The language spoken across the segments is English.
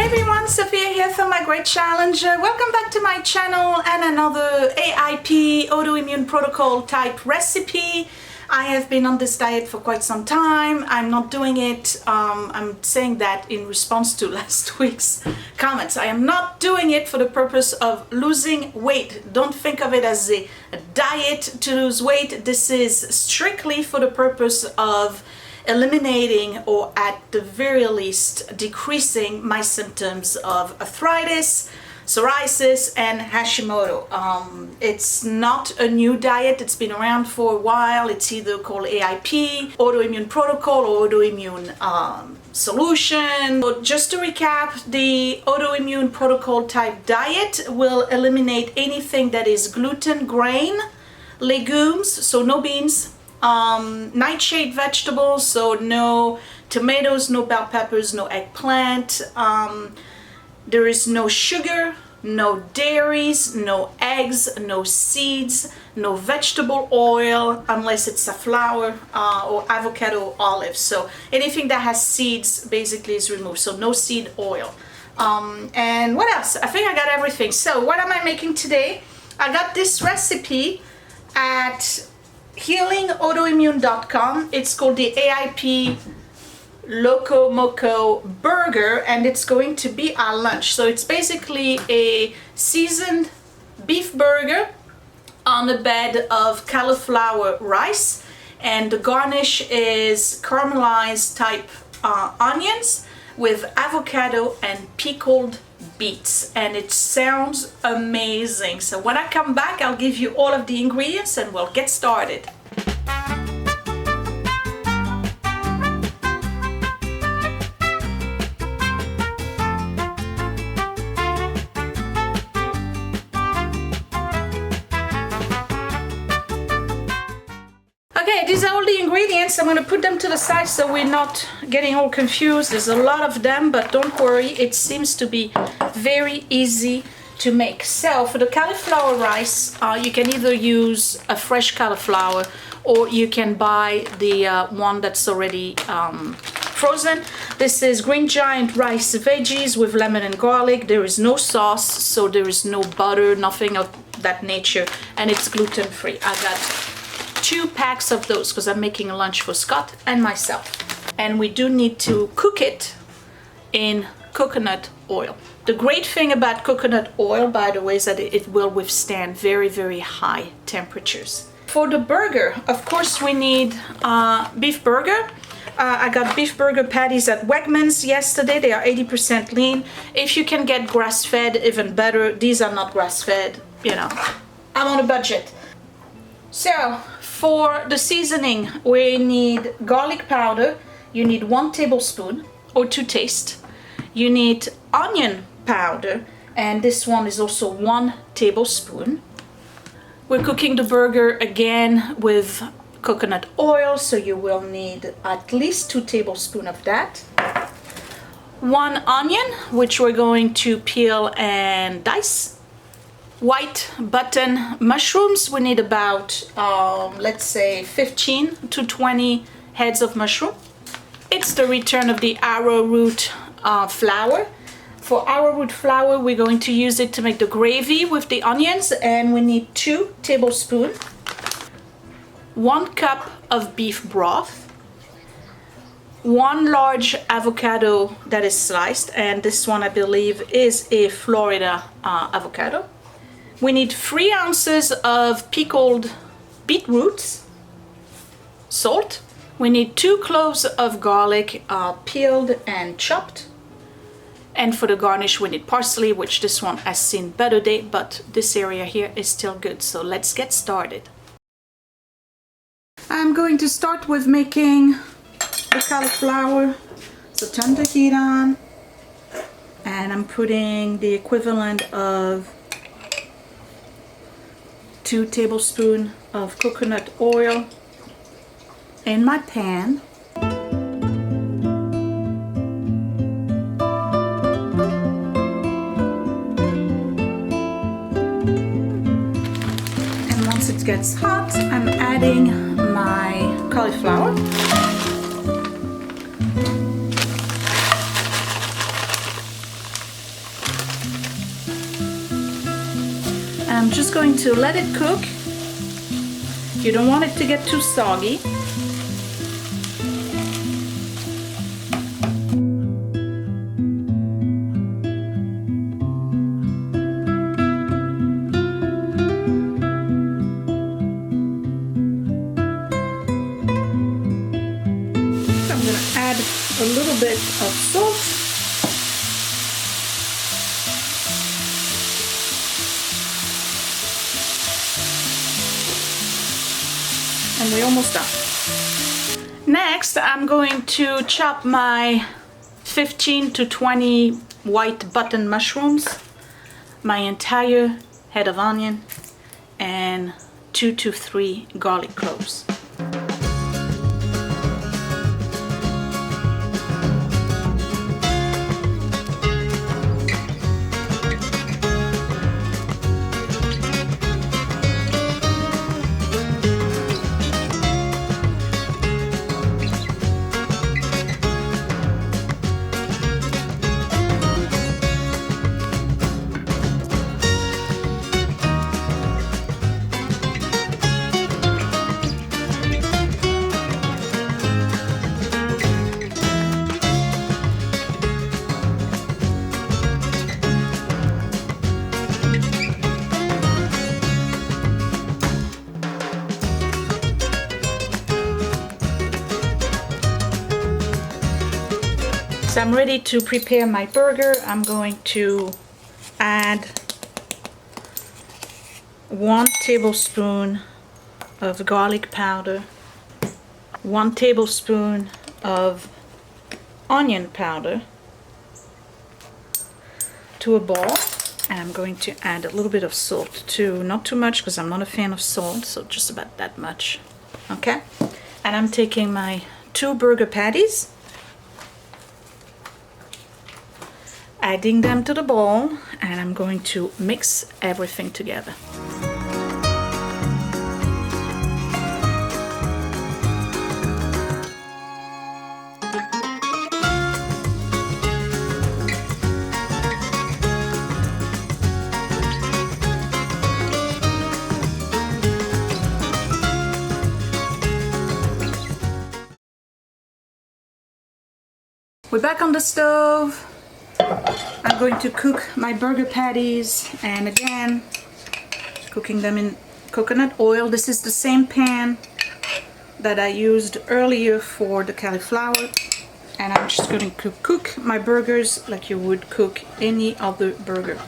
Hey everyone, Sophia here from My Great Challenge. Welcome back to my channel and another AIP autoimmune protocol type recipe. I have been on this diet for quite some time. I'm not doing it, I'm saying that in response to last week's comments. I am not doing it for the purpose of losing weight. Don't think of it as a diet to lose weight. This is strictly for the purpose of eliminating, or at the very least decreasing, my symptoms of arthritis, psoriasis and Hashimoto. It's not a new diet, it's been around for a while. It's either called AIP, autoimmune protocol, or autoimmune solution. So just to recap, the autoimmune protocol type diet will eliminate anything that is gluten, grain, legumes, so no beans, nightshade vegetables, so no tomatoes, no bell peppers, no eggplant. There is no sugar, no dairies, no eggs, no seeds, no vegetable oil unless it's a flour or avocado or olive. So anything that has seeds basically is removed, so no seed oil. And what else? I think I got everything. So what am I making today? I got this recipe at healingautoimmune.com. It's called the AIP Loco Moco burger, and it's going to be our lunch. So it's basically a seasoned beef burger on a bed of cauliflower rice, and the garnish is caramelized type onions with avocado and pickled beets, and it sounds amazing. So when I come back, I'll give you all of the ingredients and we'll get started. Okay, these are all the ingredients. I'm going to put them to the side so we're not getting all confused. There's a lot of them, but don't worry, it seems to be very easy to make. So for the cauliflower rice, you can either use a fresh cauliflower or you can buy the one that's already frozen. This is Green Giant rice veggies with lemon and garlic. There is no sauce, so there is no butter, nothing of that nature, and it's gluten-free. I got 2 packs of those because I'm making a lunch for Scott and myself. And we do need to cook it in coconut oil. The great thing about coconut oil, by the way, is that it will withstand very, very high temperatures. For the burger, of course, we need beef burger. I got beef burger patties at Wegmans yesterday. They are 80% lean. If you can get grass-fed, even better. These are not grass-fed, you know. I'm on a budget. So for the seasoning, we need garlic powder. You need 1 tablespoon or to taste. You need onion powder, and this one is also 1 tablespoon. We're cooking the burger again with coconut oil, so you will need at least 2 tablespoons of that. 1 onion, which we're going to peel and dice. White button mushrooms, we need about let's say 15 to 20 heads of mushroom. It's the return of the arrowroot flour. For arrowroot flour, we're going to use it to make the gravy with the onions, and we need 2 tablespoons. 1 cup of beef broth. 1 large avocado that is sliced, and this one I believe is a Florida avocado. We need 3 ounces of pickled beetroots, salt. We need 2 cloves of garlic peeled and chopped. And for the garnish, we need parsley, which this one has seen better day, but this area here is still good. So let's get started. I'm going to start with making the cauliflower. So turn the heat on, and I'm putting the equivalent of 2 tablespoons of coconut oil in my pan. And once it gets hot, I'm adding my cauliflower. just going to let it cook. You don't want it to get too soggy. A little bit of salt. And we're almost done. Next, I'm going to chop my 15 to 20 white button mushrooms, my entire head of onion, and 2 to 3 garlic cloves. So I'm ready to prepare my burger. I'm going to add 1 tablespoon of garlic powder, 1 tablespoon of onion powder to a bowl, and I'm going to add a little bit of salt too, not too much because I'm not a fan of salt, so just about that much. Okay, and I'm taking my 2 burger patties, adding them to the bowl, and I'm going to mix everything together. We're back on the stove. I'm going to cook my burger patties, and again, cooking them in coconut oil. This is the same pan that I used earlier for the cauliflower, and I'm just going to cook my burgers like you would cook any other burger.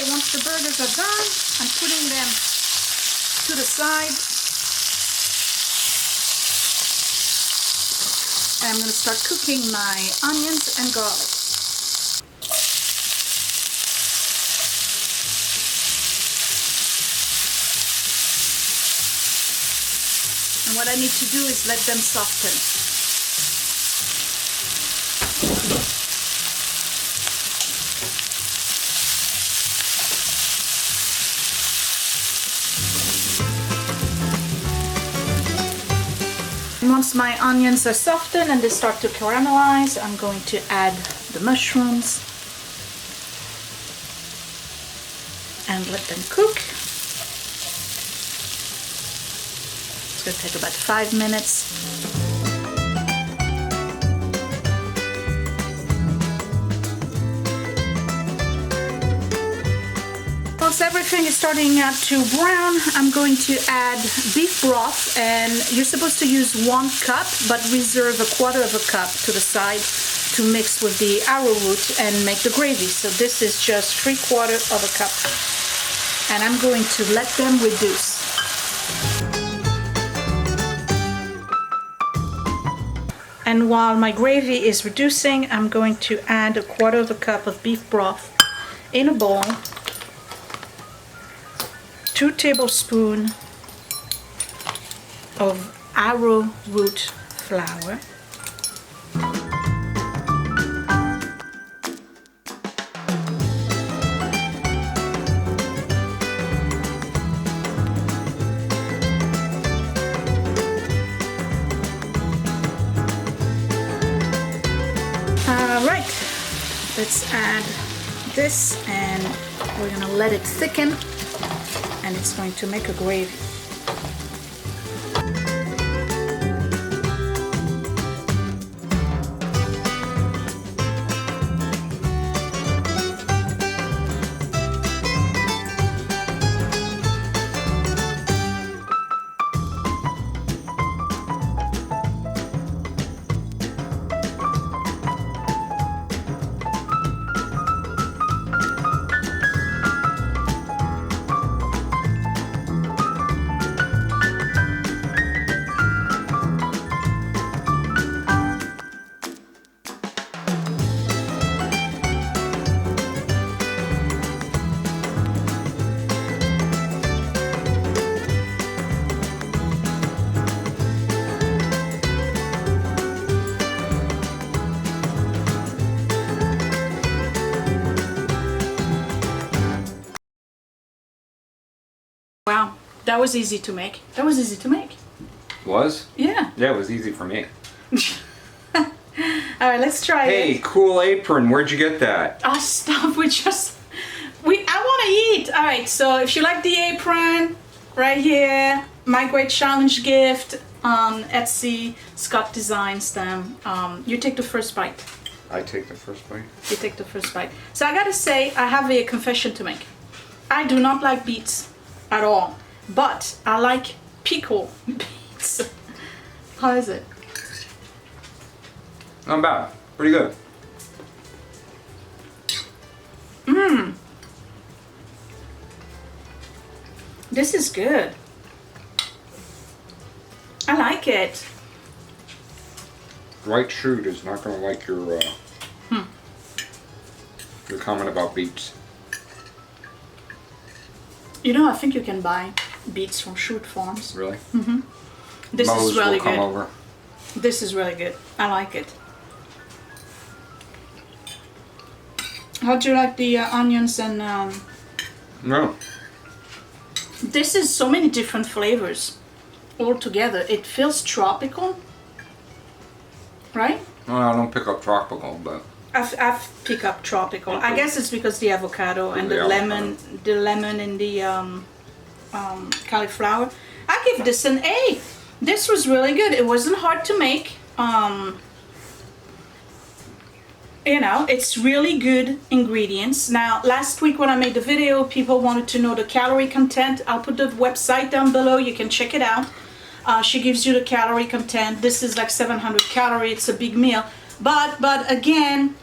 Once the burgers are done, I'm putting them to the side, and I'm going to start cooking my onions and garlic. And what I need to do is let them soften. Once my onions are softened and they start to caramelize, I'm going to add the mushrooms and let them cook. It's going to take about 5 minutes. Once everything is starting to brown, I'm going to add beef broth, and you're supposed to use 1 cup, but reserve 1/4 of a cup to the side to mix with the arrowroot and make the gravy. So this is just 3/4 of a cup, and I'm going to let them reduce. And while my gravy is reducing, I'm going to add 1/4 of a cup of beef broth in a bowl, 2 tablespoons of arrowroot flour, let's add this and we're gonna let it thicken and it's going to make a gravy. Wow, that was easy to make. That was easy to make. Was? Yeah. Yeah, it was easy for me. All right, let's try it. Hey, cool apron. Where'd you get that? Oh, stop. I want to eat. All right, so if you like the apron, right here, my great challenge gift on Etsy, Scott designs them. You take the first bite. I take the first bite. You take the first bite. So I gotta say, I have a confession to make. I do not like beets at all, but I like pickled beets. How is it? Not bad. Pretty good. Mmm. This is good. I like it. Dwight Schrute is not going to like your comment about beets. You know, I think you can buy beets from Schrute Farms. Really? Mm-hmm. This Moe's is really will come good. Over. This is really good. I like it. How do you like the onions and... No. This is so many different flavors all together. It feels tropical, right? Well, I don't pick up tropical, but... I've picked up tropical. I guess it's because the avocado and the lemon in the cauliflower. I give this an A. This was really good. It wasn't hard to make. You know, it's really good ingredients. Now, last week when I made the video, people wanted to know the calorie content. I'll put the website down below. You can check it out. She gives you the calorie content. This is like 700 calories. It's a big meal. But again,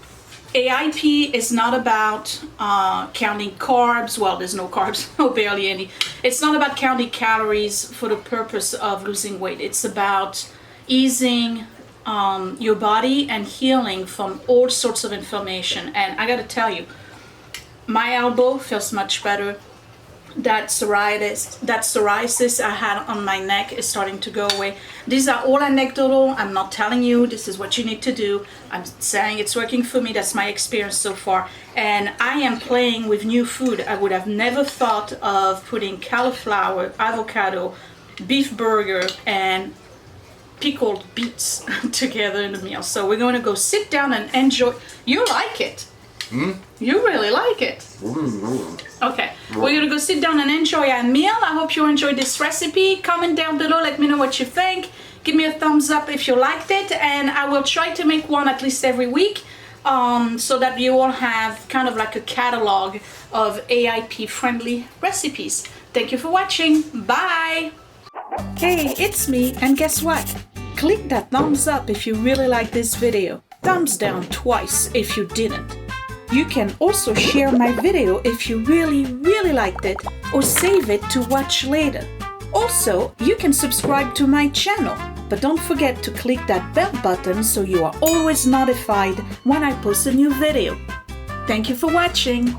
AIP is not about counting carbs. Well, there's no carbs, no barely any. It's not about counting calories for the purpose of losing weight. It's about easing your body and healing from all sorts of inflammation. And I gotta tell you, my elbow feels much better. That psoriasis I had on my neck is starting to go away. These are all anecdotal. I'm not telling you this is what you need to do. I'm saying it's working for me. That's my experience so far. And I am playing with new food. I would have never thought of putting cauliflower, avocado, beef burger, and pickled beets together in the meal. So we're going to go sit down and enjoy. You like it. You really like it. Okay, we're gonna go sit down and enjoy our meal. I hope you enjoyed this recipe. Comment down below, let me know what you think. Give me a thumbs up if you liked it, and I will try to make one at least every week so that you all have kind of like a catalog of AIP friendly recipes. Thank you for watching. Bye. Hey, it's me, and guess what? Click that thumbs up if you really like this video. Thumbs down twice if you didn't. You can also share my video if you really liked it, or save it to watch later. Also, you can subscribe to my channel, but don't forget to click that bell button so you are always notified when I post a new video. Thank you for watching.